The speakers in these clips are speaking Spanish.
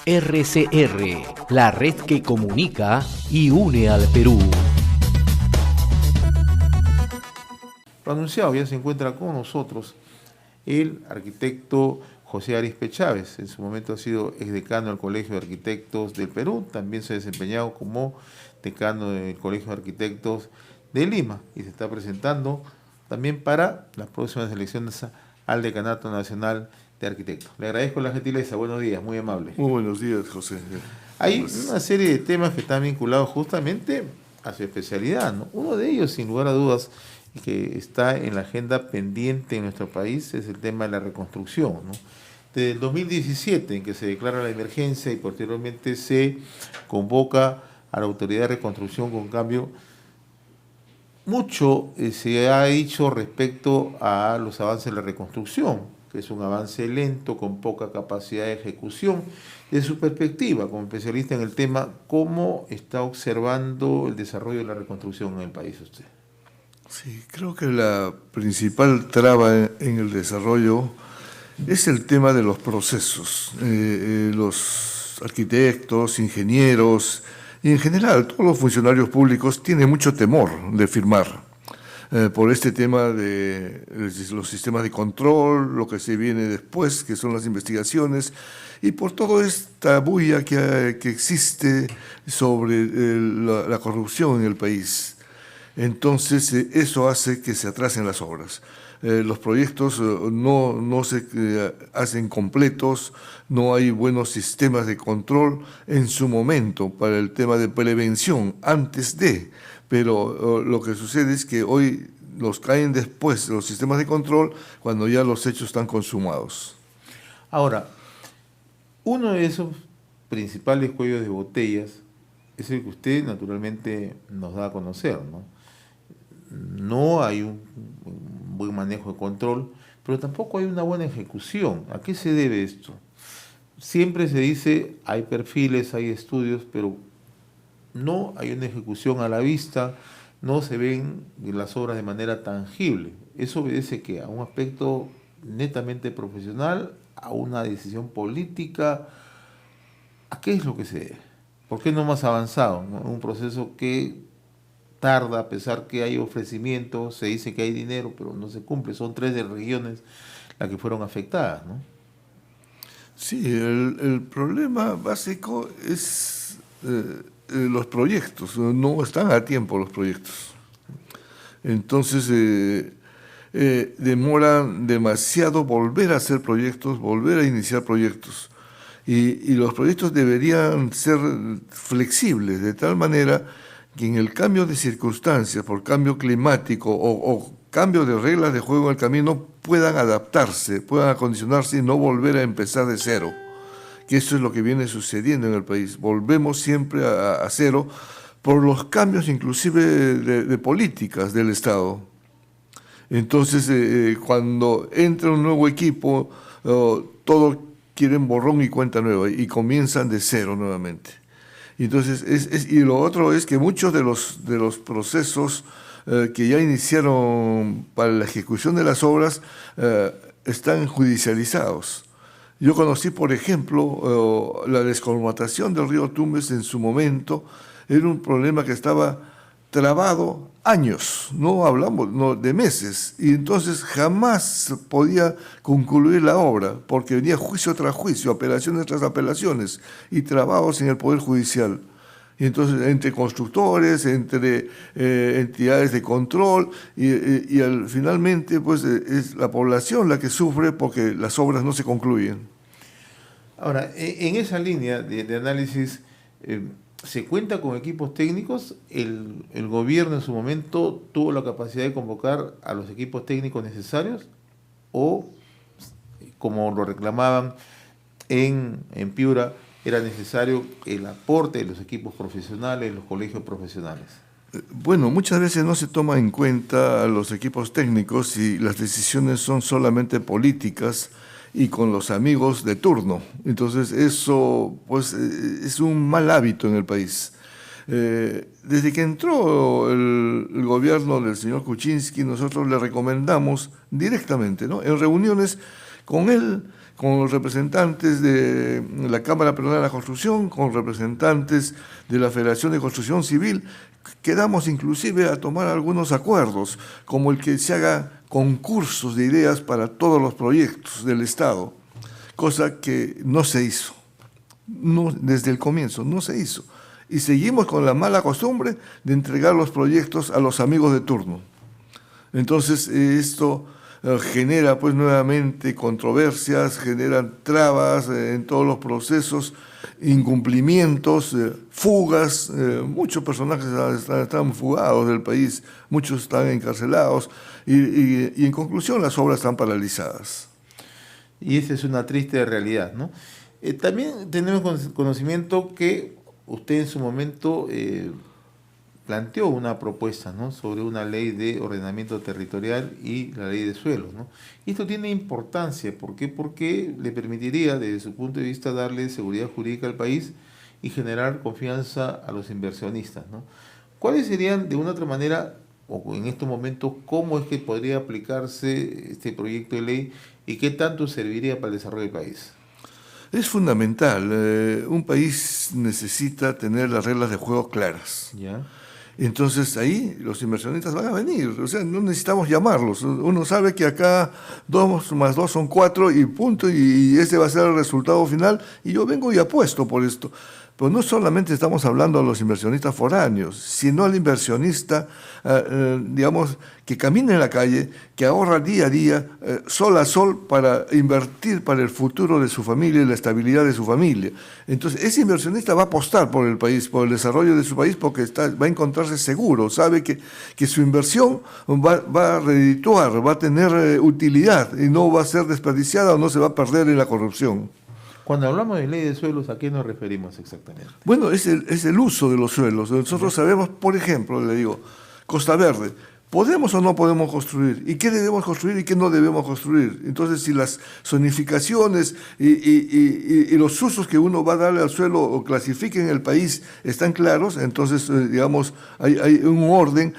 RCR, la red que comunica y une al Perú. Lo anunciado, ya se encuentra con nosotros el arquitecto José Arizpe Chávez. En su momento ha sido exdecano del Colegio de Arquitectos del Perú, también se ha desempeñado como decano del Colegio de Arquitectos de Lima y se está presentando también para las próximas elecciones al Decanato Nacional de Arquitectos. Le agradezco la gentileza, buenos días, muy amable. Muy buenos días, José. Hay una serie de temas que están vinculados justamente a su especialidad, ¿no? Uno de ellos, sin lugar a dudas, que está en la agenda pendiente en nuestro país, es el tema de la reconstrucción, ¿no? Desde el 2017, en que se declara la emergencia y posteriormente se convoca a la Autoridad de Reconstrucción con cambio, mucho se ha dicho respecto a los avances de la reconstrucción, que es un avance lento, con poca capacidad de ejecución. Desde su perspectiva, como especialista en el tema, ¿cómo está observando el desarrollo de la reconstrucción en el país usted? Sí, creo que la principal traba en el desarrollo es el tema de los procesos. Los arquitectos, ingenieros y en general todos los funcionarios públicos tienen mucho temor de firmar por este tema de los sistemas de control, lo que se viene después, que son las investigaciones, y por toda esta bulla que existe sobre la corrupción en el país. Entonces, eso hace que se atrasen las obras. Los proyectos no se hacen completos, no hay buenos sistemas de control en su momento para el tema de prevención, antes de, pero lo que sucede es que hoy los caen después los sistemas de control cuando ya los hechos están consumados. Ahora, uno de esos principales cuellos de botellas es el que usted naturalmente nos da a conocer, ¿no? No hay un buen manejo de control, pero tampoco hay una buena ejecución. ¿A qué se debe esto? Siempre se dice, hay perfiles, hay estudios, pero no hay una ejecución a la vista, no se ven las obras de manera tangible. Eso obedece ¿qué? A un aspecto netamente profesional, a una decisión política. ¿A qué es lo que se debe? ¿Por qué no más avanzado, ¿no? Un proceso que tarda, a pesar que hay ofrecimientos, se dice que hay dinero, pero no se cumple. Son 3 de regiones las que fueron afectadas, ¿no? Sí, el problema básico es los proyectos, no están a tiempo los proyectos. Entonces, demoran demasiado volver a hacer proyectos, volver a iniciar proyectos. Y los proyectos deberían ser flexibles, de tal manera que en el cambio de circunstancias, por cambio climático o cambio de reglas de juego en el camino, puedan adaptarse, puedan acondicionarse y no volver a empezar de cero. Que eso es lo que viene sucediendo en el país. Volvemos siempre a cero por los cambios inclusive de políticas del Estado. Entonces, cuando entra un nuevo equipo, todos quieren borrón y cuenta nueva y comienzan de cero nuevamente. Entonces, y lo otro es que muchos de los procesos que ya iniciaron para la ejecución de las obras están judicializados. Yo conocí, por ejemplo, la descolmatación del río Tumbes en su momento. Era un problema que estaba trabado años, no hablamos de meses, y entonces jamás podía concluir la obra, porque venía juicio tras juicio, apelaciones tras apelaciones, y trabados en el Poder Judicial. Y entonces, entre constructores, entre entidades de control, y finalmente pues, es la población la que sufre porque las obras no se concluyen. Ahora, en esa línea de análisis, ¿se cuenta con equipos técnicos? ¿El gobierno en su momento tuvo la capacidad de convocar a los equipos técnicos necesarios? ¿O, como lo reclamaban en Piura, era necesario el aporte de los equipos profesionales, los colegios profesionales? Bueno, muchas veces no se toma en cuenta a los equipos técnicos y las decisiones son solamente políticas y con los amigos de turno. Entonces eso pues, es un mal hábito en el país. Desde que entró el gobierno del señor Kuczynski, nosotros le recomendamos directamente, ¿no?, en reuniones con él, con los representantes de la Cámara Peruana de la Construcción, con representantes de la Federación de Construcción Civil, quedamos inclusive a tomar algunos acuerdos, como el que se haga concursos de ideas para todos los proyectos del Estado, cosa que no se hizo. No, desde el comienzo no se hizo. Y seguimos con la mala costumbre de entregar los proyectos a los amigos de turno. Entonces esto genera pues nuevamente controversias, genera trabas en todos los procesos, incumplimientos, fugas. Muchos personajes están fugados del país, muchos están encarcelados y en conclusión las obras están paralizadas. Y esa es una triste realidad, ¿no? También tenemos conocimiento que usted en su momento planteó una propuesta, ¿no?, sobre una ley de ordenamiento territorial y la ley de suelos, ¿no? Y esto tiene importancia, ¿por qué? Porque le permitiría, desde su punto de vista, darle seguridad jurídica al país y generar confianza a los inversionistas, ¿no? ¿Cuáles serían, de una u otra manera, o en estos momentos, cómo es que podría aplicarse este proyecto de ley y qué tanto serviría para el desarrollo del país? Es fundamental. Un país necesita tener las reglas de juego claras. ¿Ya? Entonces ahí los inversionistas van a venir, o sea, no necesitamos llamarlos. Uno sabe que acá 2 más 2 son 4 y punto, y ese va a ser el resultado final, y yo vengo y apuesto por esto. Pero no solamente estamos hablando a los inversionistas foráneos, sino al inversionista, digamos, que camina en la calle, que ahorra día a día, sol a sol, para invertir para el futuro de su familia y la estabilidad de su familia. Entonces, ese inversionista va a apostar por el país, por el desarrollo de su país, porque va a encontrarse seguro, sabe que su inversión va a redituar, va a tener utilidad y no va a ser desperdiciada o no se va a perder en la corrupción. Cuando hablamos de ley de suelos, ¿a qué nos referimos exactamente? Bueno, es el uso de los suelos. Nosotros sabemos, por ejemplo, le digo, Costa Verde, ¿podemos o no podemos construir? ¿Y qué debemos construir y qué no debemos construir? Entonces, si las zonificaciones y los usos que uno va a darle al suelo o clasifiquen el país están claros, entonces, digamos, hay un orden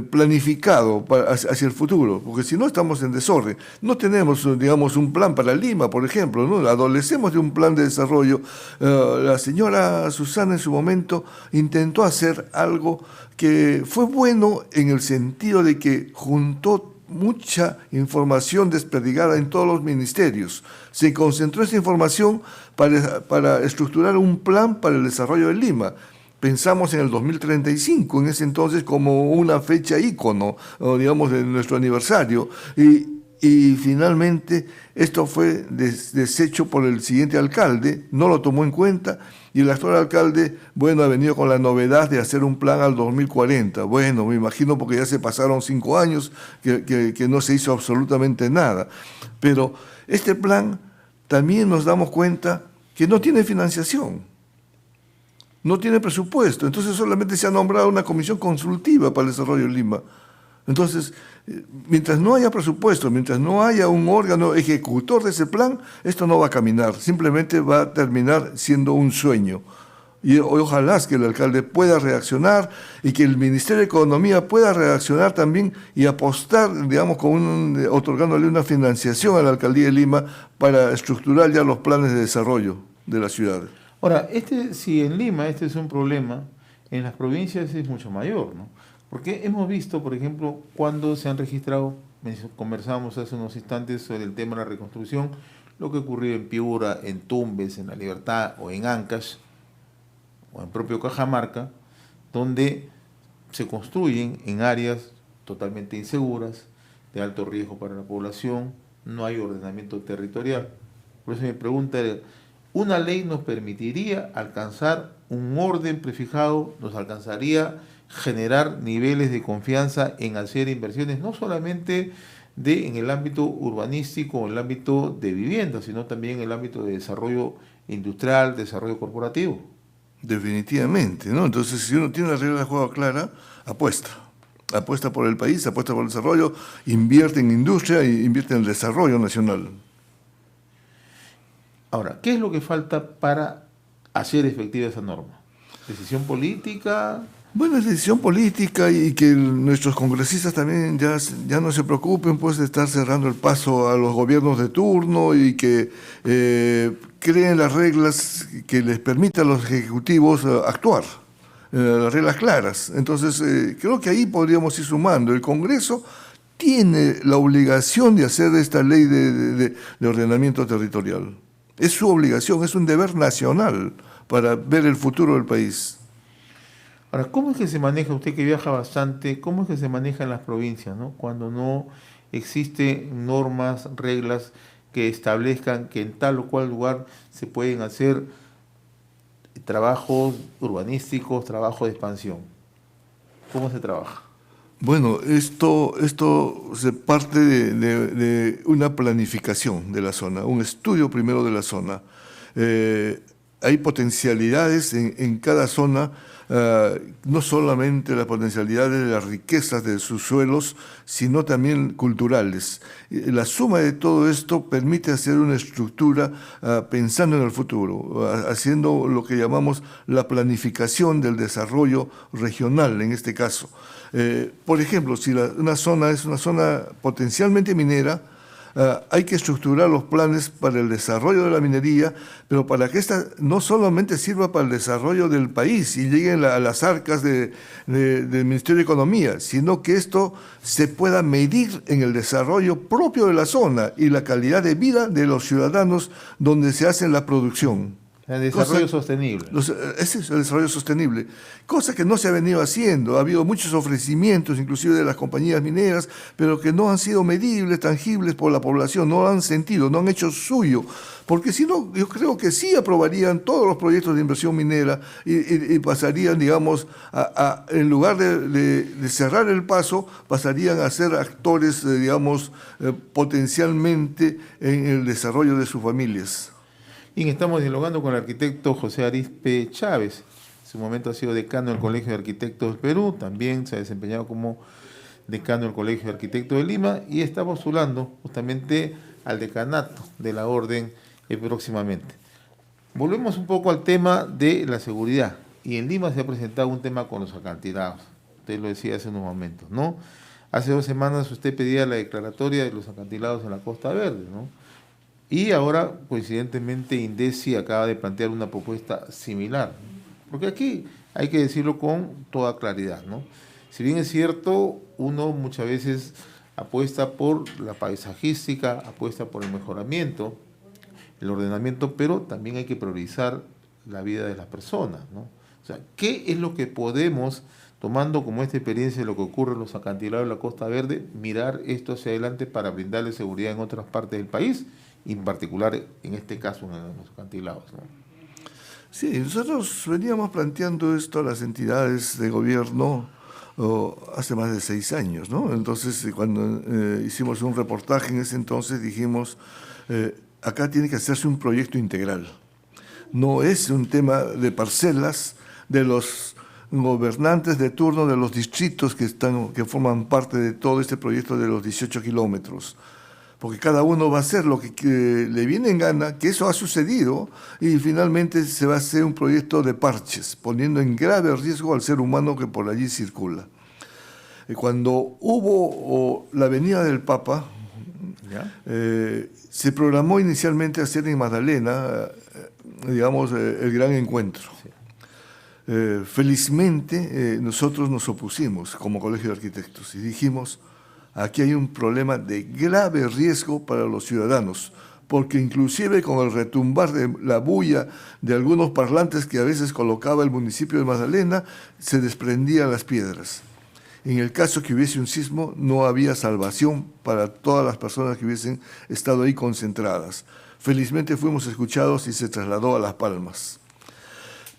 planificado hacia el futuro, porque si no estamos en desorden. No tenemos, digamos, un plan para Lima, por ejemplo, ¿no? Adolecemos de un plan de desarrollo. La señora Susana en su momento intentó hacer algo que fue bueno en el sentido de que juntó mucha información desperdigada en todos los ministerios. Se concentró esa información para estructurar un plan para el desarrollo de Lima. Pensamos en el 2035, en ese entonces, como una fecha ícono, digamos, de nuestro aniversario. Y finalmente esto fue deshecho por el siguiente alcalde, no lo tomó en cuenta, y el actual alcalde, bueno, ha venido con la novedad de hacer un plan al 2040. Bueno, me imagino porque ya se pasaron 5 años que no se hizo absolutamente nada. Pero este plan también nos damos cuenta que no tiene financiación, no tiene presupuesto, entonces solamente se ha nombrado una comisión consultiva para el desarrollo de Lima. Entonces, mientras no haya presupuesto, mientras no haya un órgano ejecutor de ese plan, esto no va a caminar, simplemente va a terminar siendo un sueño. Y ojalá que el alcalde pueda reaccionar y que el Ministerio de Economía pueda reaccionar también y apostar, digamos, otorgándole una financiación a la Alcaldía de Lima para estructurar ya los planes de desarrollo de la ciudad. Ahora, si en Lima este es un problema, en las provincias es mucho mayor, ¿no? Porque hemos visto, por ejemplo, cuando se han registrado, conversábamos hace unos instantes sobre el tema de la reconstrucción, lo que ocurrió en Piura, en Tumbes, en La Libertad o en Ancash, o en propio Cajamarca, donde se construyen en áreas totalmente inseguras, de alto riesgo para la población, no hay ordenamiento territorial. Por eso mi pregunta era, ¿una ley nos permitiría alcanzar un orden prefijado, nos alcanzaría generar niveles de confianza en hacer inversiones, no solamente en el ámbito urbanístico o en el ámbito de vivienda, sino también en el ámbito de desarrollo industrial, desarrollo corporativo? Definitivamente, ¿no? Entonces, si uno tiene la regla de juego clara, apuesta por el país, apuesta por el desarrollo, invierte en industria e invierte en el desarrollo nacional. Ahora, ¿qué es lo que falta para hacer efectiva esa norma? ¿Decisión política? Bueno, es decisión política y que nuestros congresistas también ya no se preocupen pues de estar cerrando el paso a los gobiernos de turno y que creen las reglas que les permitan a los ejecutivos actuar, las reglas claras. Entonces, creo que ahí podríamos ir sumando. El Congreso tiene la obligación de hacer esta ley de ordenamiento territorial. Es su obligación, es un deber nacional para ver el futuro del país. Ahora, ¿cómo es que se maneja, usted que viaja bastante, cómo es que se maneja en las provincias, ¿no? Cuando no existen normas, reglas que establezcan que en tal o cual lugar se pueden hacer trabajos urbanísticos, trabajos de expansión? ¿Cómo se trabaja? Bueno, esto se parte de una planificación de la zona, un estudio primero de la zona. Hay potencialidades en cada zona, no solamente las potencialidades de las riquezas de sus suelos, sino también culturales. La suma de todo esto permite hacer una estructura pensando en el futuro, haciendo lo que llamamos la planificación del desarrollo regional en este caso. Por ejemplo, si una zona es una zona potencialmente minera, hay que estructurar los planes para el desarrollo de la minería, pero para que esta no solamente sirva para el desarrollo del país y llegue a las arcas del Ministerio de Economía, sino que esto se pueda medir en el desarrollo propio de la zona y la calidad de vida de los ciudadanos donde se hace la producción. El desarrollo sostenible. Ese es el desarrollo sostenible, cosa que no se ha venido haciendo. Ha habido muchos ofrecimientos, inclusive de las compañías mineras, pero que no han sido medibles, tangibles por la población, no lo han sentido, no han hecho suyo. Porque si no, yo creo que sí aprobarían todos los proyectos de inversión minera y pasarían, digamos, en lugar de cerrar el paso, pasarían a ser actores, digamos, potencialmente en el desarrollo de sus familias. Y estamos dialogando con el arquitecto José Arizpe Chávez. En su momento ha sido decano del Colegio de Arquitectos del Perú, también se ha desempeñado como decano del Colegio de Arquitectos de Lima y está postulando justamente al decanato de la Orden próximamente. Volvemos un poco al tema de la seguridad. Y en Lima se ha presentado un tema con los acantilados. Usted lo decía hace unos momentos, ¿no? Hace 2 semanas usted pedía la declaratoria de los acantilados en la Costa Verde, ¿no? Y ahora, coincidentemente, INDECI acaba de plantear una propuesta similar. Porque aquí hay que decirlo con toda claridad, ¿no? Si bien es cierto, uno muchas veces apuesta por la paisajística, apuesta por el mejoramiento, el ordenamiento, pero también hay que priorizar la vida de las personas, ¿no? O sea, ¿qué es lo que podemos, tomando como esta experiencia de lo que ocurre en los acantilados de la Costa Verde, mirar esto hacia adelante para brindarle seguridad en otras partes del país? Y en particular, en este caso, en los acantilados, ¿no? Sí, nosotros veníamos planteando esto a las entidades de gobierno hace más de 6 años, ¿no? Entonces, cuando hicimos un reportaje en ese entonces, dijimos, acá tiene que hacerse un proyecto integral. No es un tema de parcelas de los gobernantes de turno de los distritos que forman parte de todo este proyecto de los 18 kilómetros. Porque cada uno va a hacer lo que le viene en gana, que eso ha sucedido, y finalmente se va a hacer un proyecto de parches, poniendo en grave riesgo al ser humano que por allí circula. Cuando hubo la venida del Papa, se programó inicialmente hacer en Magdalena, digamos, el gran encuentro. Sí. Felizmente, nosotros nos opusimos como Colegio de Arquitectos y dijimos, aquí hay un problema de grave riesgo para los ciudadanos, porque inclusive con el retumbar de la bulla de algunos parlantes que a veces colocaba el municipio de Magdalena, se desprendían las piedras. En el caso que hubiese un sismo, no había salvación para todas las personas que hubiesen estado ahí concentradas. Felizmente fuimos escuchados y se trasladó a Las Palmas.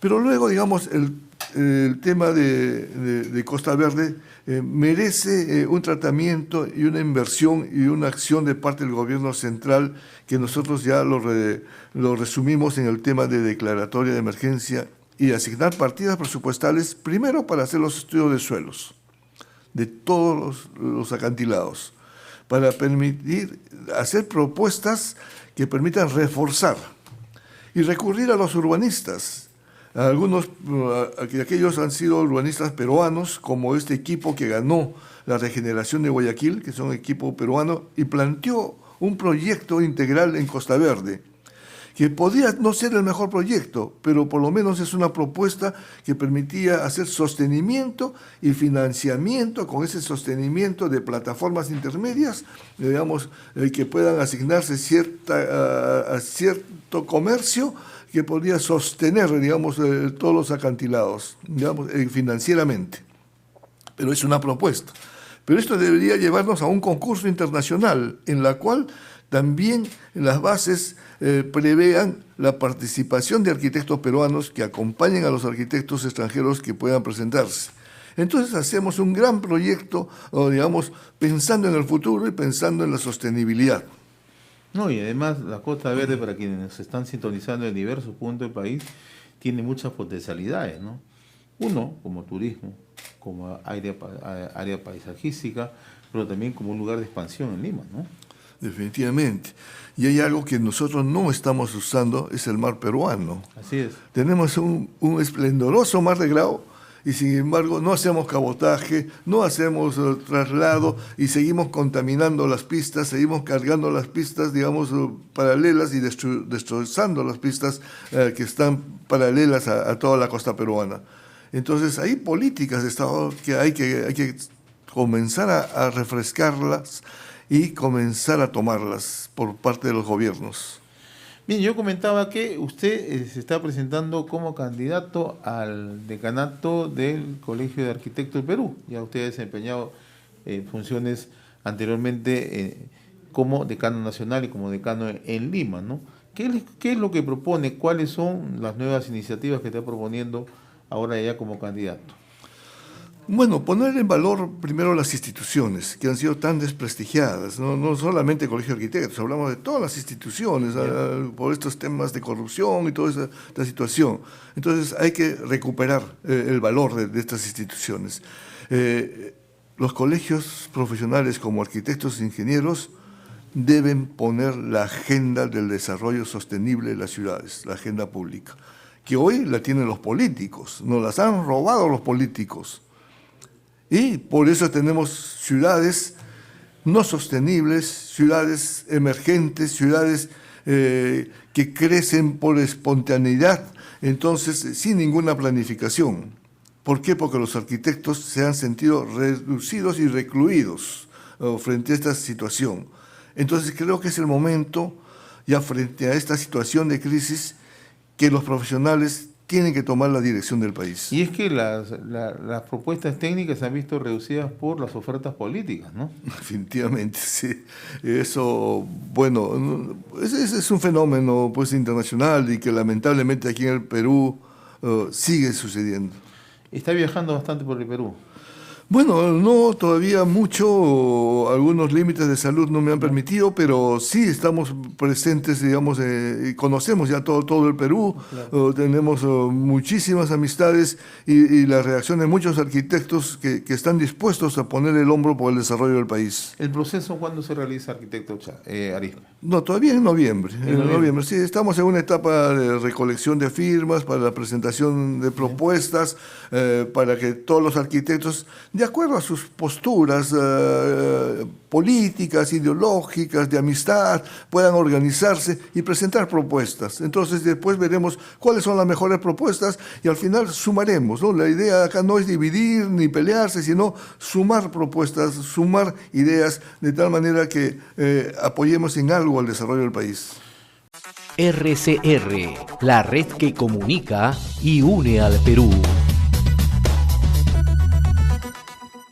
Pero luego, digamos, el tema de Costa Verde merece un tratamiento y una inversión y una acción de parte del gobierno central que nosotros ya lo resumimos en el tema de declaratoria de emergencia y asignar partidas presupuestales primero para hacer los estudios de suelos de todos los acantilados, para permitir hacer propuestas que permitan reforzar y recurrir a los urbanistas. Aquellos han sido urbanistas peruanos, como este equipo que ganó la regeneración de Guayaquil, que es un equipo peruano, y planteó un proyecto integral en Costa Verde, que podía no ser el mejor proyecto, pero por lo menos es una propuesta que permitía hacer sostenimiento y financiamiento, con ese sostenimiento de plataformas intermedias, digamos, que puedan asignarse a cierto comercio que podría sostener, digamos, todos los acantilados, digamos, financieramente. Pero es una propuesta. Pero esto debería llevarnos a un concurso internacional en la cual también las bases prevean la participación de arquitectos peruanos que acompañen a los arquitectos extranjeros que puedan presentarse. Entonces hacemos un gran proyecto, digamos, pensando en el futuro y pensando en la sostenibilidad. No, y además la Costa Verde, para quienes se están sintonizando en diversos puntos del país, tiene muchas potencialidades, ¿no? Uno, como turismo, como área paisajística, pero también como un lugar de expansión en Lima, ¿no? Definitivamente. Y hay algo que nosotros no estamos usando, es el mar peruano. Así es. Tenemos un esplendoroso mar de Grau y sin embargo no hacemos cabotaje, no hacemos traslado y seguimos contaminando las pistas, seguimos cargando las pistas, digamos, paralelas y destrozando las pistas que están paralelas a toda la costa peruana. Entonces hay políticas de Estado que hay que comenzar a refrescarlas y comenzar a tomarlas por parte de los gobiernos. Bien, yo comentaba que usted se está presentando como candidato al decanato del Colegio de Arquitectos del Perú. Ya usted ha desempeñado funciones anteriormente como decano nacional y como decano en Lima, ¿no? ¿Qué es lo que propone? ¿Cuáles son las nuevas iniciativas que está proponiendo ahora ya como candidato? Bueno, poner en valor primero las instituciones que han sido tan desprestigiadas, no solamente el Colegio de Arquitectos, hablamos de todas las instituciones por estos temas de corrupción y toda esta situación. Entonces hay que recuperar el valor de estas instituciones. Los colegios profesionales como arquitectos e ingenieros deben poner la agenda del desarrollo sostenible de las ciudades, la agenda pública, que hoy la tienen los políticos, nos las han robado los políticos. Y por eso tenemos ciudades no sostenibles, ciudades emergentes, ciudades que crecen por espontaneidad, entonces sin ninguna planificación. ¿Por qué? Porque los arquitectos se han sentido reducidos y recluidos frente a esta situación. Entonces creo que es el momento, ya frente a esta situación de crisis, que los profesionales tienen que tomar la dirección del país. Y es que las propuestas técnicas se han visto reducidas por las ofertas políticas, ¿no? Definitivamente, sí. Eso, bueno, es un fenómeno pues internacional y que lamentablemente aquí en el Perú sigue sucediendo. Está viajando bastante por el Perú. Bueno, no todavía mucho, algunos límites de salud no me han permitido, pero sí estamos presentes, digamos, y conocemos ya todo el Perú, claro. Tenemos muchísimas amistades y la reacción de muchos arquitectos que están dispuestos a poner el hombro por el desarrollo del país. ¿El proceso cuándo se realiza, arquitecto Arispe? No, todavía en noviembre. En noviembre, sí, estamos en una etapa de recolección de firmas para la presentación de propuestas, para que todos los arquitectos, de acuerdo a sus posturas políticas, ideológicas, de amistad, puedan organizarse y presentar propuestas. Entonces después veremos cuáles son las mejores propuestas y al final sumaremos, ¿no? La idea acá no es dividir ni pelearse, sino sumar propuestas, sumar ideas, de tal manera que apoyemos en algo al desarrollo del país. RCR, la red que comunica y une al Perú.